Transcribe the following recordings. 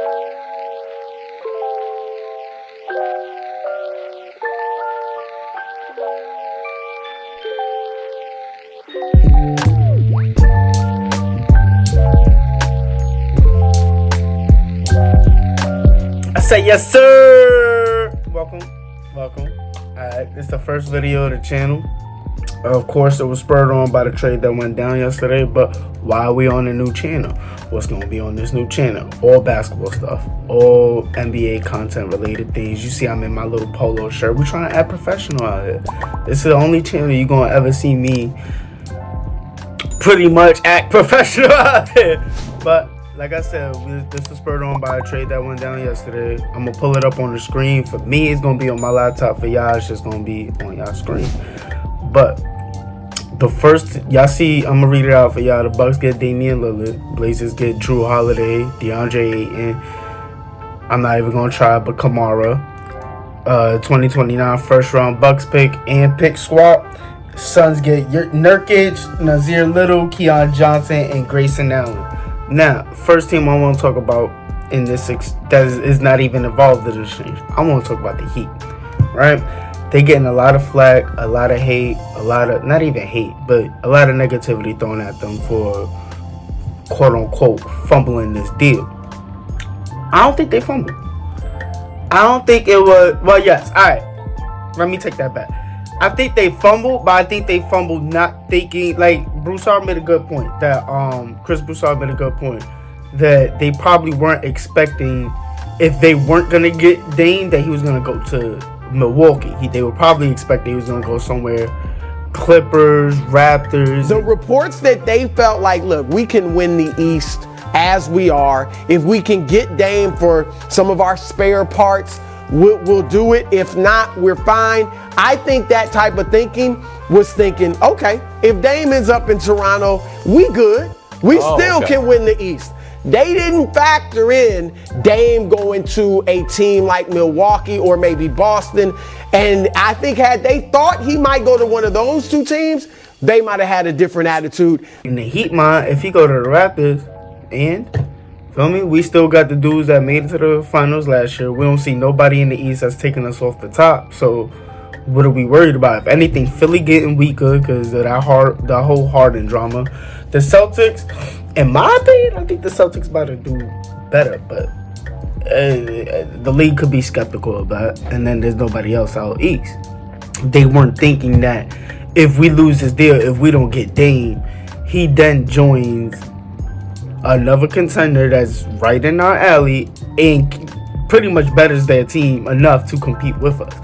I say yes, sir. Welcome. It's the first video of the channel. Of course, it was spurred on by the trade that went down yesterday. But why are we on a new channel? What's going to be on this new channel? All basketball stuff, all NBA content related things. You see, I'm in my little polo shirt. We're trying to act professional out here. This is the only channel you're going to ever see me pretty much act professional out here. But like I said, this was spurred on by a trade that went down yesterday. I'm going to pull it up on the screen. For me, it's going to be on my laptop. For y'all, it's just going to be on y'all screen. But the first, y'all see, I'm going to read it out for y'all. The Bucks get Damian Lillard. Blazers get Drew Holiday, DeAndre Ayton. I'm not even going to try, but Kamara. 2029 first round Bucks pick and pick swap. Suns get Nurkic, Nazir Little, Keon Johnson, and Grayson Allen. Now, first team I want to talk about in this that is not even involved in this change. I want to talk about the Heat, right? They getting a lot of flack, a lot of hate, a lot of, not even hate, but a lot of negativity thrown at them for quote unquote fumbling this deal. I don't think they fumbled. I don't think it was, well, yes, all right. Let me take that back. I think they fumbled, but I think they fumbled not thinking, like, Broussard made a good point, that Chris Broussard made a good point, that they probably weren't expecting, if they weren't going to get Dame, that he was going to go to Milwaukee. They were probably expecting he was going to go somewhere, Clippers, Raptors. The reports that they felt like, look, we can win the East as we are. If we can get Dame for some of our spare parts, we'll do it. If not, we're fine. I think that type of thinking was thinking, okay, if Dame is up in Toronto, we good. We still can win the East. They didn't factor in Dame going to a team like Milwaukee or maybe Boston. And I think had they thought he might go to one of those two teams, they might have had a different attitude. In the Heat mind, if he go to the Raptors, and feel me, we still got the dudes that made it to the finals last year. We don't see nobody in the East that's taking us off the top. So what are we worried about? If anything, Philly getting weaker because of the whole Harden drama. The Celtics, in my opinion, I think the Celtics about to do better, but the league could be skeptical of that. And then there's nobody else out east. They weren't thinking that if we lose this deal, if we don't get Dame, he then joins another contender that's right in our alley and pretty much betters their team enough to compete with us.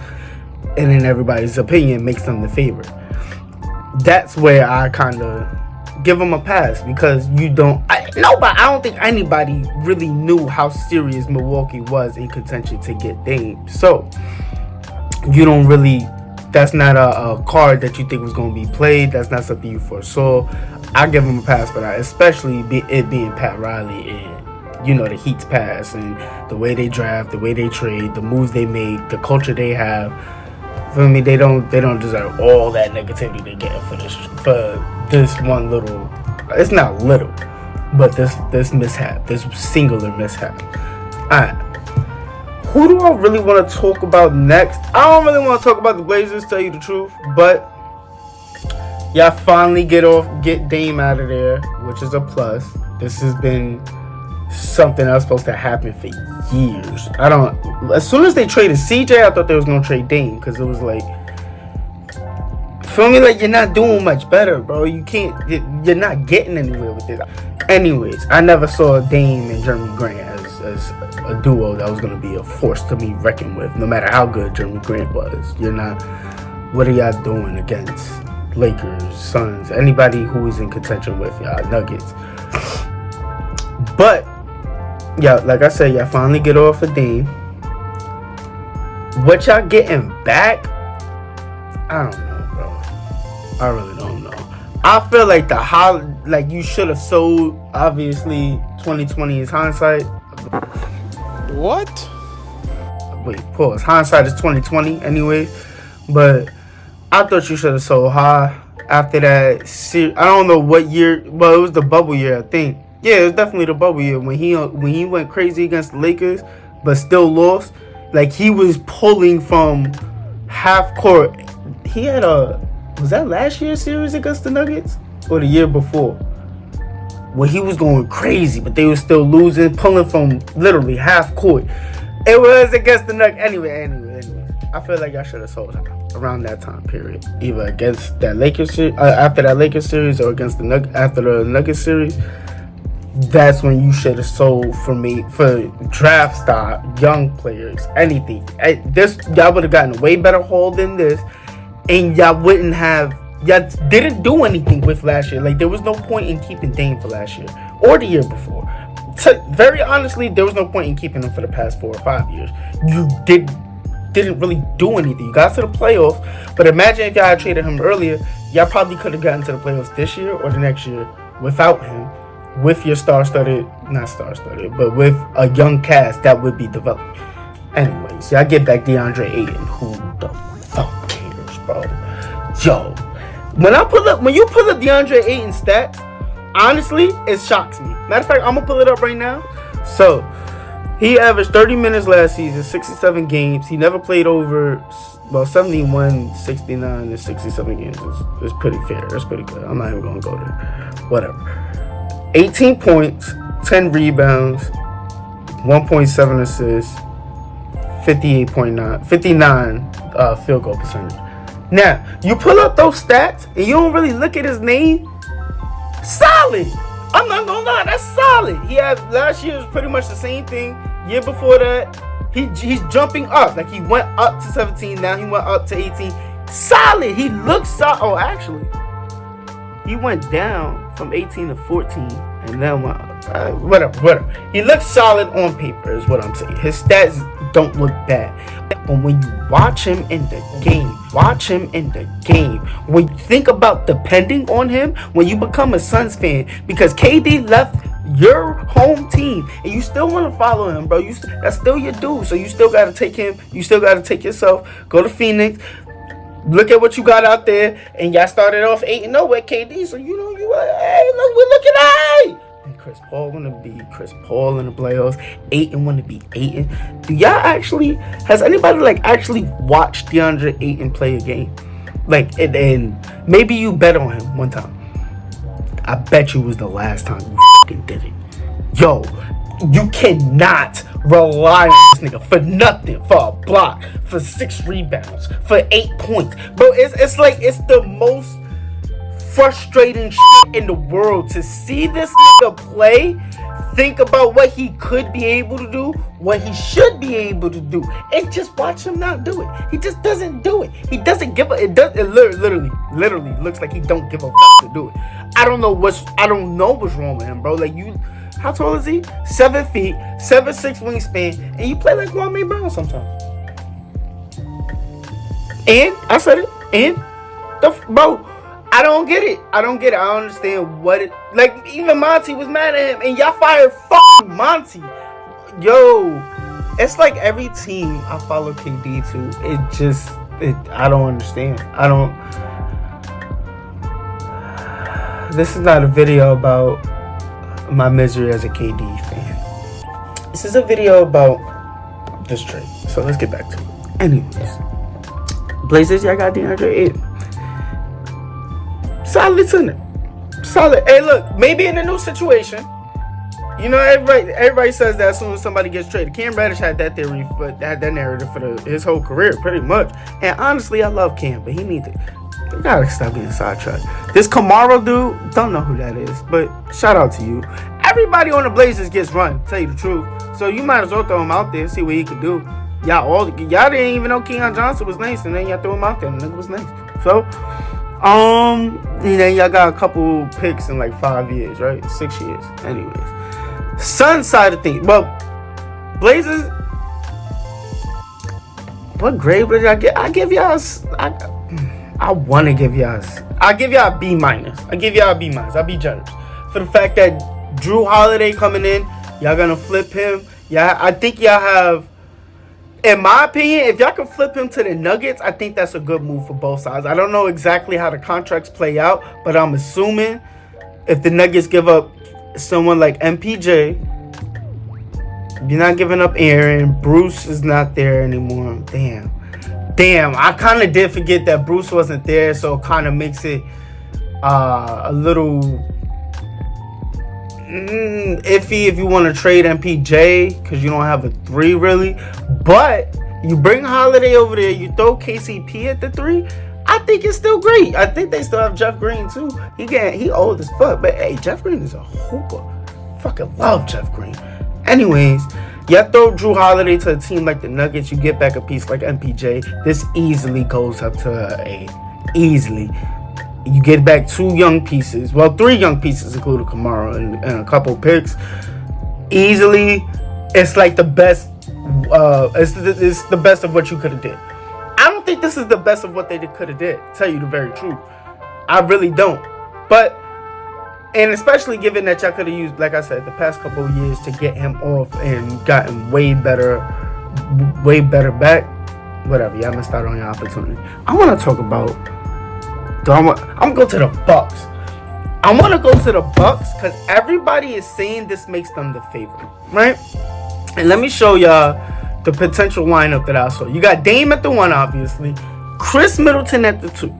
And in everybody's opinion, makes them the favorite. That's where I kind of give them a pass because I don't think anybody really knew how serious Milwaukee was in contention to get Dame. So you don't really, that's not a card that you think was going to be played. That's not something you foresaw. I give them a pass for that, especially it being Pat Riley and, you know, the Heat's pass and the way they draft, the way they trade, the moves they make, the culture they have. For me, they don't deserve all that negativity they get for this one little. It's not little, but this mishap, this singular mishap. All right, who do I really want to talk about next? I don't really want to talk about the Blazers, tell you the truth, but y'all finally get Dame out of there, which is a plus. This has been something that was supposed to happen for years. As soon as they traded CJ, I thought they was gonna trade Dame because it was like, feel me, like you're not doing much better, bro. You're not getting anywhere with this. Anyways, I never saw Dame and Jeremy Grant as a duo that was gonna be a force to be reckoned with, no matter how good Jeremy Grant was. What are y'all doing against Lakers, Suns, anybody who is in contention with y'all, Nuggets? But yeah, like I said, y'all finally get off of Dame. What y'all getting back? I don't know, bro. I really don't know. I feel like you should have sold. Obviously, 2020 is hindsight. What? Wait, pause. Hindsight is 2020 anyway. But I thought you should have sold high after that. I don't know what year. Well, it was the bubble year, I think. Yeah, it was definitely the bubble year when he went crazy against the Lakers, but still lost. Like, he was pulling from half court. He had was that last year's series against the Nuggets or the year before? Where he was going crazy, but they were still losing, pulling from literally half court. It was against the Nuggets. Anyway. I feel like I should have sold him around that time period, either against that Lakers series, after that Lakers series, or against after the Nuggets series. That's when you should have sold for me for draft stock, young players, anything. Y'all would have gotten a way better haul than this, and y'all didn't do anything with last year. Like, there was no point in keeping Dame for last year or the year before. Very honestly, there was no point in keeping him for the past 4 or 5 years. You didn't really do anything. You got to the playoffs, but imagine if y'all had traded him earlier, y'all probably could have gotten to the playoffs this year or the next year without him, with your not star-studded, but with a young cast that would be developed. Anyways, y'all get back DeAndre Ayton. Who the fuck cares, bro? Yo, when you pull up DeAndre Ayton stats, honestly, it shocks me. Matter of fact, I'm gonna pull it up right now. So, he averaged 30 minutes last season, 67 games. He never played over 71, 69, and 67 games is pretty fair. That's pretty good. I'm not even gonna go there. Whatever. 18 points, 10 rebounds, 1.7 assists, 59 field goal percentage. Now, you pull up those stats and you don't really look at his name. Solid. I'm not gonna lie, that's solid. He had last year was pretty much the same thing. Year before that, he's jumping up. Like, he went up to 17, now he went up to 18. Solid. He looks solid. Oh, actually, he went down from 18 to 14, and then whatever. He looks solid on paper, is what I'm saying. His stats don't look bad, but when you watch him in the game, when you think about depending on him, when you become a Suns fan, because KD left your home team and you still want to follow him, bro, that's still your dude. So you still got to take him. You still got to take yourself. Go to Phoenix. Look at what you got out there, and y'all started off 8-0 with KD. So hey, look, we're looking high. And Chris Paul wanna be Chris Paul in the playoffs. Ayton wanna be Ayton. Has anybody actually watched DeAndre Ayton play a game? And maybe you bet on him one time. I bet you was the last time you fucking did it. Yo, you cannot rely on this nigga for nothing, for a block, for 6 rebounds, for 8 points. Bro, it's the most frustrating shit in the world to see this nigga play, think about what he could be able to do, what he should be able to do, and just watch him not do it. He just doesn't do it. He doesn't give a. It literally looks like he don't give a fuck to do it. I don't know what's wrong with him, bro. How tall is he? 7 feet, 7'6" wingspan, and you play like Kwame Brown sometimes. And I said it. And bro, I don't get it. I don't understand what it. Even Monty was mad at him, and y'all fired fucking Monty. Yo, it's like every team I follow KD to, I don't understand. This is not a video about my misery as a KD fan. This is a video about this trade. So let's get back to it. Anyways, Blazers, y'all got DeAndre Ayton. Solid center. Solid. Hey, look, maybe in a new situation. Everybody says that as soon as somebody gets traded. Cam Reddish had that theory, but had that narrative for his whole career, pretty much. And honestly, I love Cam, but he gotta stop getting sidetracked. This Kamara dude, don't know who that is, but shout out to you. Everybody on the Blazers gets run, tell you the truth. So you might as well throw him out there, see what he can do. Y'all didn't even know Keon Johnson was nice, and then y'all threw him out there, and the nigga was nice. So, and then y'all got a couple picks in 5 years, right? 6 years. Anyways. Sun side of things. Well, Blazers, what grade would I get? I want to give y'all. I give y'all a B-. I give y'all a B-. I'll be generous. For the fact that Drew Holiday coming in, y'all gonna flip him. Yeah, I think y'all have. In my opinion, if y'all can flip him to the Nuggets, I think that's a good move for both sides. I don't know exactly how the contracts play out, but I'm assuming if the Nuggets give up someone like MPJ. You're not giving up Aaron. Bruce is not there anymore. Damn. I kind of did forget that Bruce wasn't there, so it kind of makes it a little iffy if you want to trade MPJ because you don't have a 3 really. But you bring Holiday over there, you throw KCP at the 3. I think it's still great. I think they still have Jeff Green too. He old as fuck, but hey, Jeff Green is a hooper. Fucking love Jeff Green. Anyways, you throw Drew Holiday to a team like the Nuggets, you get back a piece like MPJ. This easily goes up to a easily. You get back 2 young pieces. Well, 3 young pieces, including Kamara and a couple picks. Easily, it's like the best. It's the best of what you could have did. I don't think this is the best of what they could have did. To tell you the very truth, I really don't. But and especially given that y'all could have used, like I said, the past couple of years to get him off and gotten way better back. Whatever, y'all missed out on your opportunity. I want to talk about. I'm gonna go to the Bucks. I want to go to the Bucks because everybody is saying this makes them the favorite, right? And let me show y'all the potential lineup that I saw. You got Dame at the 1, obviously. Chris Middleton at the 2.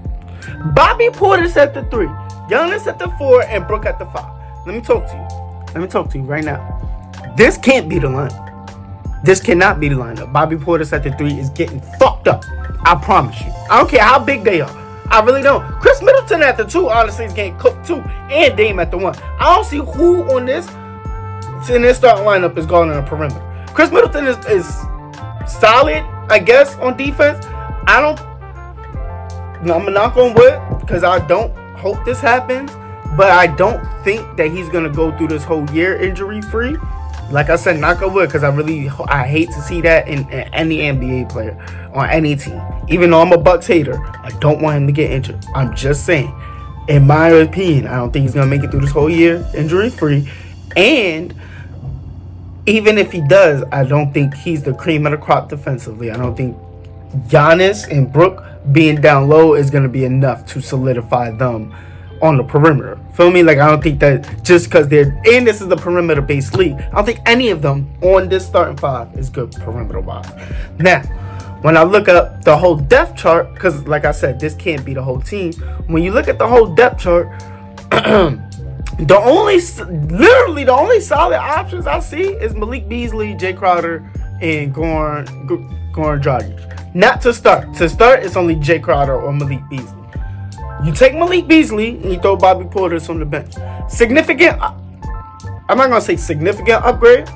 Bobby Portis at the 3. Giannis at the 4 and Brook at the 5. Let me talk to you right now. This can't be the lineup. This cannot be the lineup. Bobby Portis at the 3 is getting fucked up. I promise you. I don't care how big they are. I really don't. Chris Middleton at the 2, honestly, is getting cooked too. And Dame at the 1. I don't see who on this in this starting lineup is going on the perimeter. Chris Middleton is solid, I guess, on defense. I'm gonna knock on wood because I don't hope this happens, but I don't think that he's gonna go through this whole year injury free. Like I said, knock on wood because I hate to see that in any NBA player on any team. Even though I'm a Bucks hater, I don't want him to get injured. I'm just saying, in my opinion, I don't think he's gonna make it through this whole year injury free. And even if he does, I don't think he's the cream of the crop defensively. I don't think Giannis and Brook being down low is going to be enough to solidify them on the perimeter. Feel me? Like, I don't think that just because and this is the perimeter-based league, I don't think any of them on this starting 5 is good perimeter-wise. Now, when I look up the whole depth chart, because like I said, this can't be the whole team. When you look at the whole depth chart, the only solid options I see is Malik Beasley, Jay Crowder, and Goran Dragic. Not to start. To start, it's only Jay Crowder or Malik Beasley. You take Malik Beasley and you throw Bobby Portis on the bench. Significant. I'm not gonna say significant upgrade.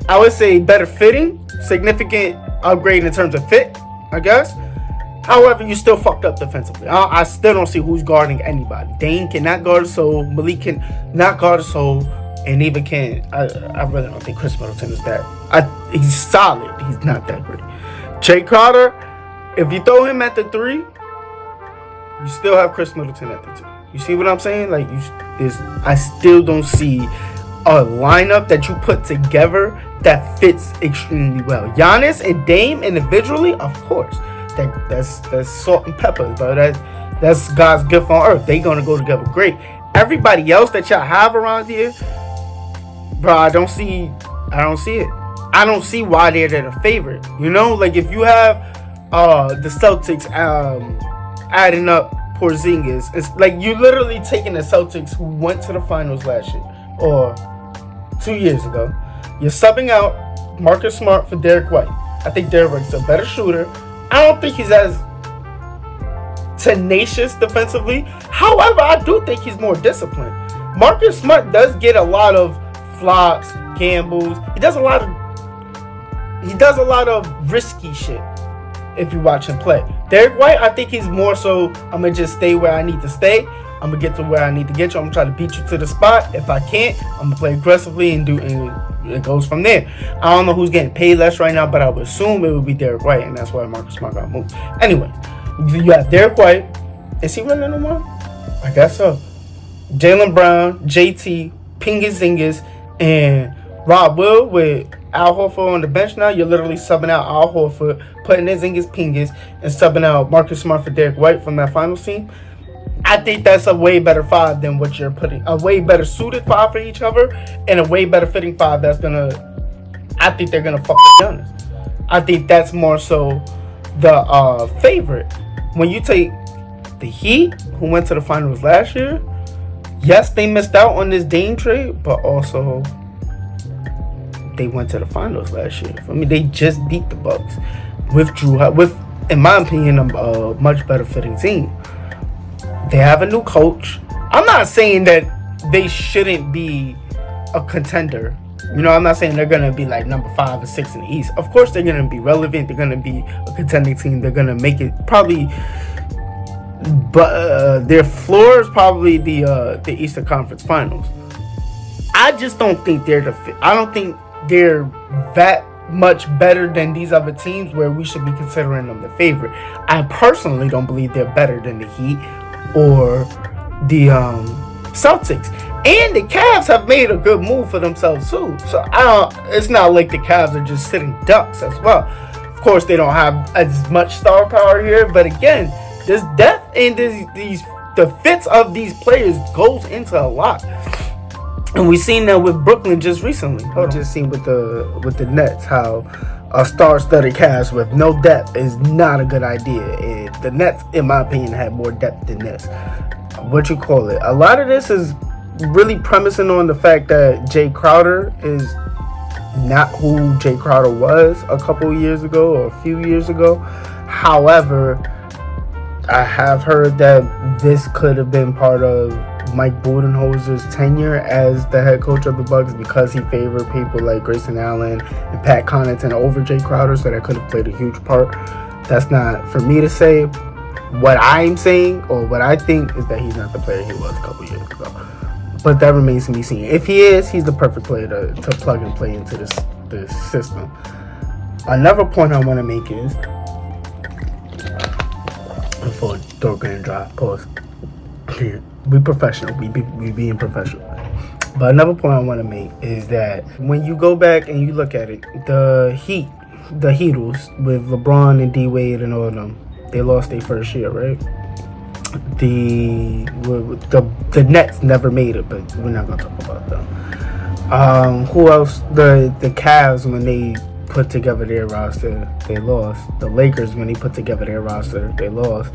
I would say better fitting. Significant upgrade in terms of fit, I guess. However, you still fucked up defensively. I still don't see who's guarding anybody. Dane cannot guard a soul. Malik can not guard a soul. And even can. I really don't think Chris Middleton is that. He's solid. He's not that great. Jay Crowder, if you throw him at the 3, you still have Chris Middleton at the 2. You see what I'm saying? Like, I still don't see a lineup that you put together that fits extremely well. Giannis and Dame individually, of course. That's salt and pepper, bro. That's God's gift on earth. They gonna go together great. Everybody else that y'all have around here, bro, I don't see it. I don't see why they're the favorite. You know, like if you have the Celtics adding up Porzingis, it's like you literally taking the Celtics who went to the finals last year or 2 years ago. You're subbing out Marcus Smart for Derek White. I think Derek White's a better shooter. I don't think he's as tenacious defensively. However, I do think he's more disciplined. Marcus Smart does get a lot of flops, gambles. He does a lot of risky shit if you watch him play. Derek White, I think he's more so, I'm going to just stay where I need to stay. I'm going to get to where I need to get you. I'm going to try to beat you to the spot. If I can't, I'm going to play aggressively and it goes from there. I don't know who's getting paid less right now, but I would assume it would be Derek White, and that's why Marcus Smart got moved. Anyway, you have Derek White. Is he running no more? I guess so. Jaylen Brown, JT, Porzingis, and Rob Will with Al Horford on the bench now. You're literally subbing out Al Horford, putting in Porzingis, and subbing out Marcus Smart for Derek White from that finals team. I think that's a way better five than what you're putting. A way better suited five for each other, and a way better fitting five that's gonna. I think they're gonna fuck with Giannis. I think that's more so the favorite. When you take the Heat, who went to the finals last year, yes, they missed out on this Dame trade, but also they went to the finals last year. I mean, they just beat the Bucks with in my opinion, a much better fitting team. They have a new coach. I'm not saying that they shouldn't be a contender. You know, I'm not saying they're going to be like number 5 or 6 in the East. Of course, they're going to be relevant. They're going to be a contending team. They're going to make it probably, but their floor is probably the Eastern Conference Finals. I just don't think they're I don't think they're that much better than these other teams where we should be considering them the favorite. I personally don't believe they're better than the Heat or the Celtics. And the Cavs have made a good move for themselves too. So it's not like the Cavs are just sitting ducks as well. Of course, they don't have as much star power here, but again, this depth and the fits of these players goes into a lot. And we've seen that with Brooklyn just recently. We've just seen with the Nets how a star-studded cast with no depth is not a good idea. And the Nets, in my opinion, had more depth than this. What you call it? A lot of this is really premising on the fact that Jay Crowder is not who Jay Crowder was a couple years ago or a few years ago. However, I have heard that this could have been part of Mike Budenholzer's tenure as the head coach of the Bucks because he favored people like Grayson Allen and Pat Connaughton over Jay Crowder, so that could have played a huge part. That's not for me to say. What I'm saying or what I think is that he's not the player he was a couple years ago. But that remains to be seen. If he is, he's the perfect player to plug and play into this system. Another point I want to make is, before throat getting dry, pause. We professional. We being professional. But another point I want to make is that when you go back and you look at it, the Heatles with LeBron and D Wade and all of them, they lost their first year, right? The Nets never made it, but we're not gonna talk about them. Who else? The Cavs, when they put together their roster, they lost. The Lakers, when they put together their roster, they lost.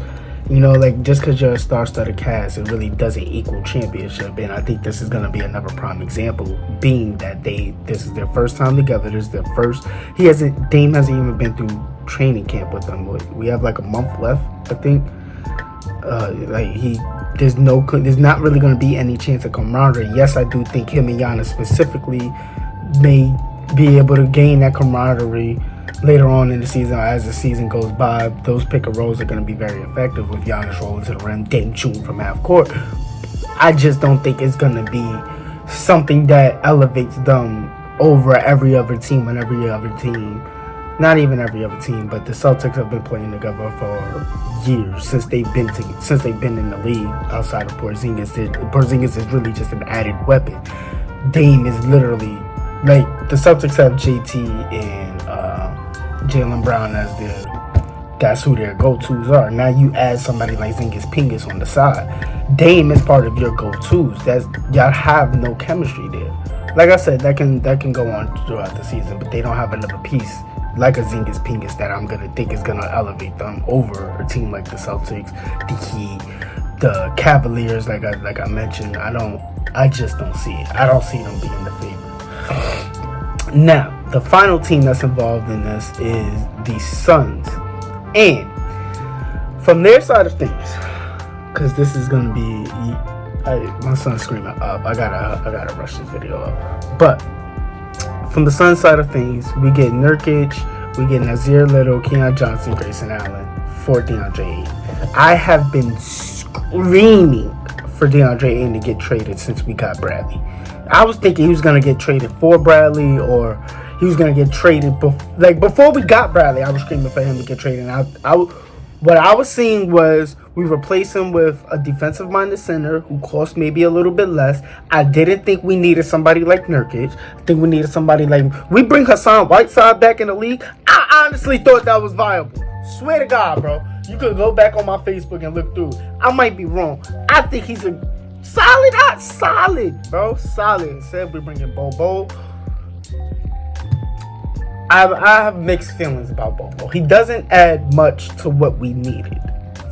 You know, like, just because you're a star-studded cast, it really doesn't equal championship. And I think this is going to be another prime example, being that this is their first time together. This is their first. Dame hasn't even been through training camp with them. We have like a month left, I think. There's not really going to be any chance of camaraderie. Yes, I do think him and Giannis specifically may be able to gain that camaraderie later on in the season. As the season goes by, those pick and rolls are going to be very effective with Giannis rolling to the rim, Dame shooting from half court. I just don't think it's going to be something that elevates them over every other team and every other team. Not even every other team, but the Celtics have been playing together for years since they've been in the league. Outside of Porzingis, Porzingis is really just an added weapon. Dame is literally like the Celtics have JT and Jaylen Brown as that's who their go-tos are. Now you add somebody like Zingis on the side. Dame is part of your go-tos. Y'all have no chemistry there. Like I said, that can go on throughout the season, but they don't have another piece like a Zingis that I'm gonna think is gonna elevate them over a team like the Celtics, the Heat, the Cavaliers. Like I mentioned, I just don't see it. I don't see them being the favorite. Now, the final team that's involved in this is the Suns, and from their side of things, because this is gonna be, my son's screaming up. I gotta rush this video up, but. From the Suns side of things, we get Nurkic, we get Nazir Little, Keon Johnson, Grayson Allen for DeAndre Ayton. I have been screaming for DeAndre Ayton to get traded since we got Bradley. I was thinking he was going to get traded for Bradley, or he was going to get traded before we got Bradley. I was screaming for him to get traded. What I was seeing was we replace him with a defensive-minded center who costs maybe a little bit less. I didn't think we needed somebody like Nurkic. I think we needed somebody like... We bring Hassan Whiteside back in the league. I honestly thought that was viable. Swear to God, bro. You could go back on my Facebook and look through. I might be wrong. I think he's a solid, not solid, bro. Solid. Instead, we're bringing Bobo. I have mixed feelings about Bobo. He doesn't add much to what we needed.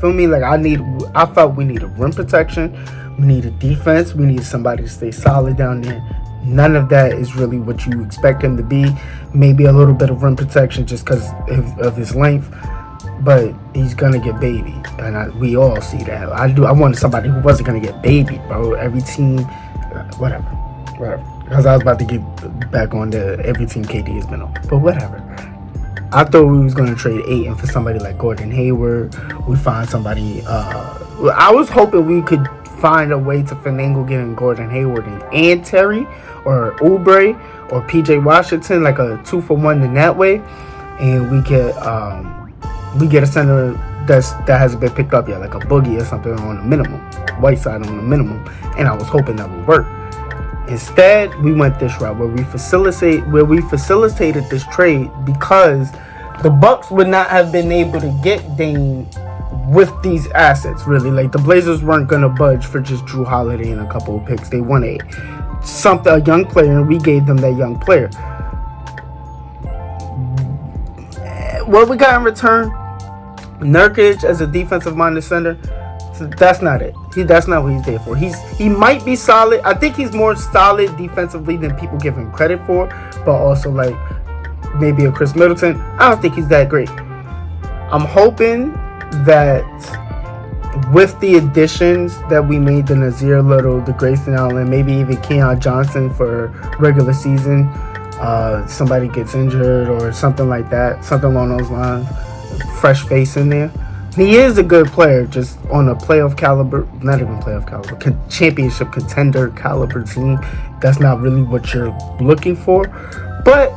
Feel me? Like I felt we needed rim protection. We needed defense. We needed somebody to stay solid down there. None of that is really what you expect him to be. Maybe a little bit of rim protection just because of his length. But he's gonna get babied, and we all see that. I wanted somebody who wasn't gonna get babied, bro. Every team, whatever. Because I was about to get back on the every team KD has been on, but whatever. I thought we was gonna trade Ayton for somebody like Gordon Hayward. We find somebody. I was hoping we could find a way to finagle getting Gordon Hayward and Terry or Oubre or PJ Washington, like a 2-for-1 in that way, and we get a center that hasn't been picked up yet, like a Boogie or something on the minimum, Whiteside on the minimum, and I was hoping that would work. Instead, we went this route where we facilitated this trade because the Bucks would not have been able to get Dame with these assets, really. Like, the Blazers weren't gonna budge for just Drew Holiday and a couple of picks. They want a young player, and we gave them that young player. What we got in return? Nurkic as a defensive-minded center. So that's not it. That's not what he's there for. He might be solid. I think he's more solid defensively than people give him credit for, but also like maybe a Chris Middleton. I don't think he's that great. I'm hoping that with the additions that we made, the Nazir Little, the Grayson Allen, maybe even Keon Johnson for regular season, somebody gets injured or something like that, something along those lines, fresh face in there. He is a good player, just on a playoff caliber, not even playoff caliber, championship contender caliber team. That's not really what you're looking for. But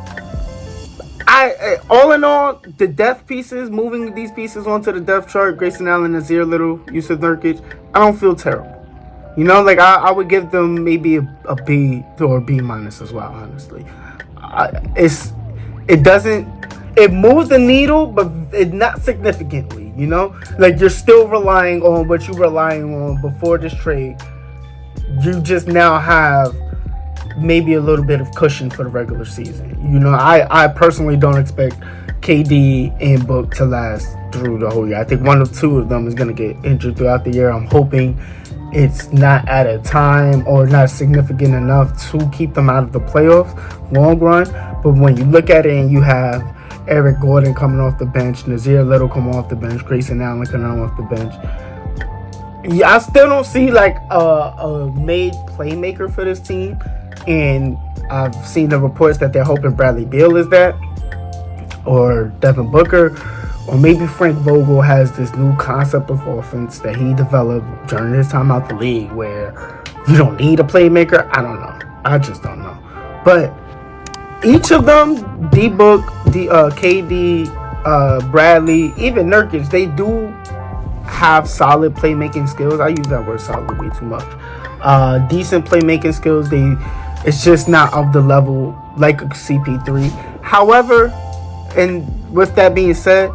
all in all, the depth pieces, moving these pieces onto the depth chart, Grayson Allen, Nazir Little, Yusuf Nurkic, I don't feel terrible. You know, like I would give them maybe a B or a B minus as well, honestly. It moves the needle, but it not significantly, you know? Like, you're still relying on what you were relying on before this trade. You just now have maybe a little bit of cushion for the regular season. You know, I personally don't expect KD and Book to last through the whole year. I think one of two of them is going to get injured throughout the year. I'm hoping it's not at a time or not significant enough to keep them out of the playoffs long run. But when you look at it and you have Eric Gordon coming off the bench, Nazir Little coming off the bench, Grayson Allen coming off the bench, yeah, I still don't see like a made playmaker for this team. And I've seen the reports that they're hoping Bradley Beal is that, or Devin Booker, or maybe Frank Vogel has this new concept of offense that he developed during his time out the league where you don't need a playmaker. I don't know. I just don't know. But each of them, D-Book, KD, Bradley, even Nurkic, they do have solid playmaking skills. I use that word solid way too much. Decent playmaking skills. It's just not of the level like a CP3. However, and with that being said,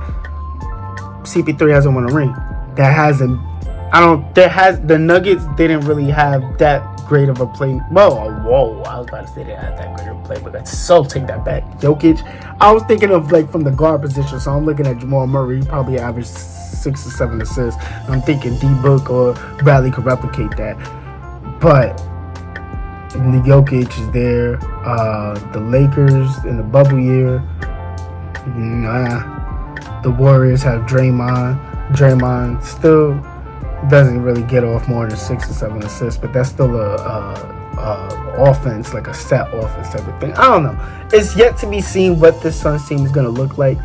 CP3 hasn't won a ring. The Nuggets didn't really have that great of a play. I was about to say they had that great of a play, but so take that back. Jokic, I was thinking of like from the guard position, so I'm looking at Jamal Murray. He probably averaged 6 or 7 assists. I'm thinking D-Book or Bradley could replicate that. But the Jokic is there. The Lakers in the bubble year, nah. The Warriors have Draymond. Draymond still doesn't really get off more than 6 or 7 assists, but that's still a offense, like a set offense type of thing. I don't know. It's yet to be seen what this Suns team is going to look like.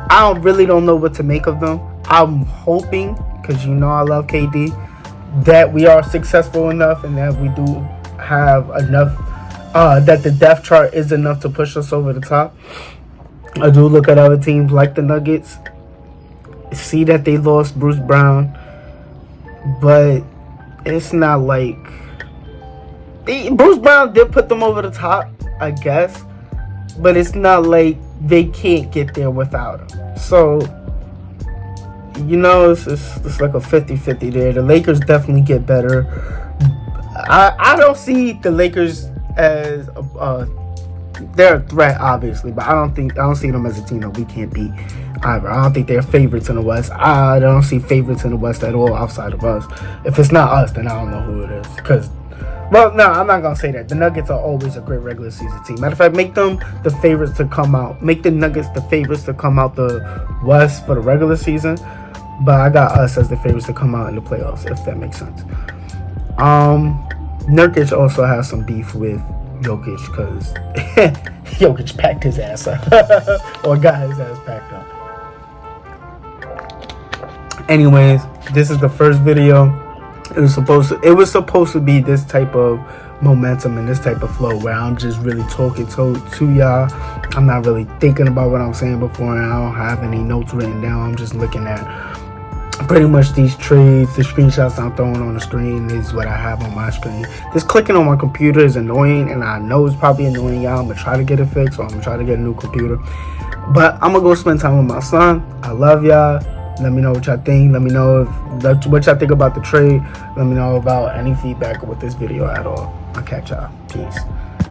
I really don't know what to make of them. I'm hoping, because you know I love KD, that we are successful enough and that we do have enough, that the depth chart is enough to push us over the top. I do look at other teams like the Nuggets, see that they lost Bruce Brown, but it's not like Bruce Brown did put them over the top, I guess, but it's not like they can't get there without him. So you know, it's like a 50-50 there. The Lakers definitely get better. I don't see the Lakers as they're a threat, obviously, but I don't see them as a team that we can't beat either. I don't think they're favorites in the West. I don't see favorites in the West at all outside of us. If it's not us, then I don't know who it is. Well, no, I'm not gonna say that. The Nuggets are always a great regular season team. Matter of fact, make them the favorites to come out. Make the Nuggets the favorites to come out the West for the regular season. But I got us as the favorites to come out in the playoffs, if that makes sense. Nurkic also has some beef with Jokic because Jokic packed his ass up or got his ass packed up. Anyways, this is the first video. It was supposed to be this type of momentum and this type of flow where I'm just really talking to y'all. I'm not really thinking about what I'm saying before, and I don't have any notes written down. I'm just looking at pretty much these trades. The screenshots I'm throwing on the screen is what I have on my screen. This clicking on my computer is annoying, and I know it's probably annoying y'all. I'm gonna try to get it fixed, or I'm gonna try to get a new computer. But I'm gonna go spend time with my son. I love y'all. Let me know what y'all think. Let me know what y'all think about the trade. Let me know about any feedback with this video at all. I'll catch y'all. Peace.